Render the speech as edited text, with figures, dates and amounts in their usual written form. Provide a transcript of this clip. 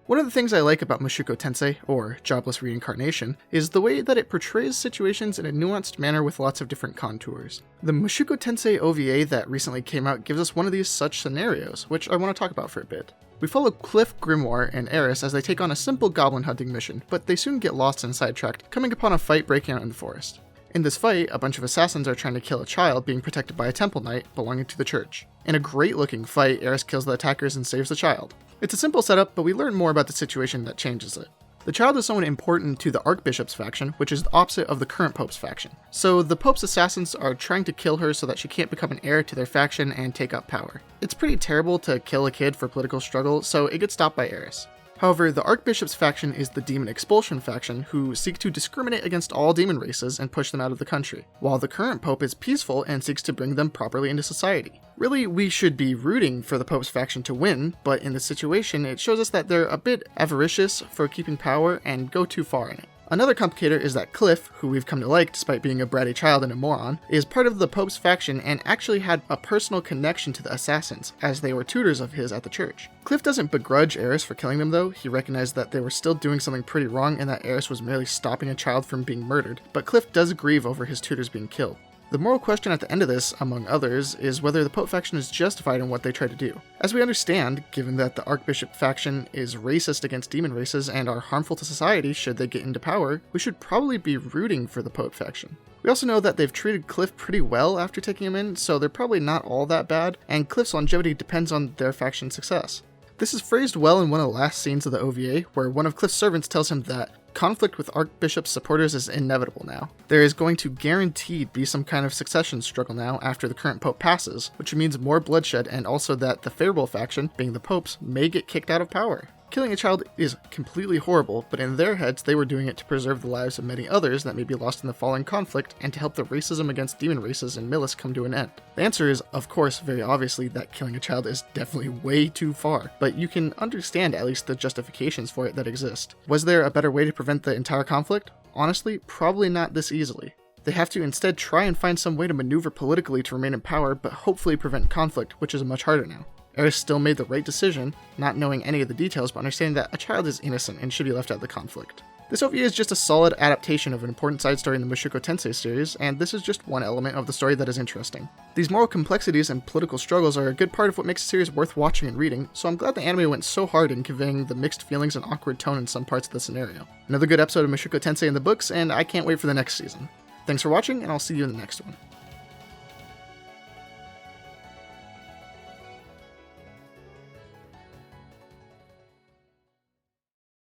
One of the things I like about Mushoku Tensei, or Jobless Reincarnation, is the way that it portrays situations in a nuanced manner with lots of different contours. The Mushoku Tensei OVA that recently came out gives us one of these such scenarios, which I want to talk about for a bit. We follow Cliff, Grimoire, and Eris as they take on a simple goblin hunting mission, but they soon get lost and sidetracked, coming upon a fight breaking out in the forest. In this fight, a bunch of assassins are trying to kill a child being protected by a temple knight belonging to the church. In a great looking fight, Eris kills the attackers and saves the child. It's a simple setup, but we learn more about the situation that changes it. The child is someone important to the Archbishops Faction, which is the opposite of the current Pope's faction. So the Pope's assassins are trying to kill her so that she can't become an heir to their faction and take up power. It's pretty terrible to kill a kid for political struggle, so it gets stopped by Eris. However, the Archbishops faction is the demon expulsion faction who seek to discriminate against all demon races and push them out of the country, while the current pope is peaceful and seeks to bring them properly into society. Really, we should be rooting for the pope's faction to win, but in this situation it shows us that they're a bit avaricious for keeping power and go too far in it. Another complicator is that Cliff, who we've come to like despite being a bratty child and a moron, is part of the Pope's faction and actually had a personal connection to the assassins, as they were tutors of his at the church. Cliff doesn't begrudge Eris for killing them though, he recognized that they were still doing something pretty wrong and that Eris was merely stopping a child from being murdered, but Cliff does grieve over his tutors being killed. The moral question at the end of this, among others, is whether the Pope faction is justified in what they try to do. As we understand, given that the Archbishop faction is racist against demon races and are harmful to society should they get into power, we should probably be rooting for the Pope faction. We also know that they've treated Cliff pretty well after taking him in, so they're probably not all that bad, and Cliff's longevity depends on their faction's success. This is phrased well in one of the last scenes of the OVA, where one of Cliff's servants tells him that conflict with Archbishop's supporters is inevitable now. There is going to guaranteed be some kind of succession struggle now after the current pope passes, which means more bloodshed and also that the favorable faction, being the popes, may get kicked out of power. Killing a child is completely horrible, but in their heads they were doing it to preserve the lives of many others that may be lost in the following conflict and to help the racism against demon races in Milis come to an end. The answer is, of course, very obviously that killing a child is definitely way too far, but you can understand at least the justifications for it that exist. Was there a better way to prevent the entire conflict? Honestly, probably not this easily. They have to instead try and find some way to maneuver politically to remain in power, but hopefully prevent conflict, which is much harder now. Eris still made the right decision, not knowing any of the details, but understanding that a child is innocent and should be left out of the conflict. This OVA is just a solid adaptation of an important side story in the Mushoku Tensei series, and this is just one element of the story that is interesting. These moral complexities and political struggles are a good part of what makes the series worth watching and reading, so I'm glad the anime went so hard in conveying the mixed feelings and awkward tone in some parts of the scenario. Another good episode of Mushoku Tensei in the books, and I can't wait for the next season. Thanks for watching, and I'll see you in the next one.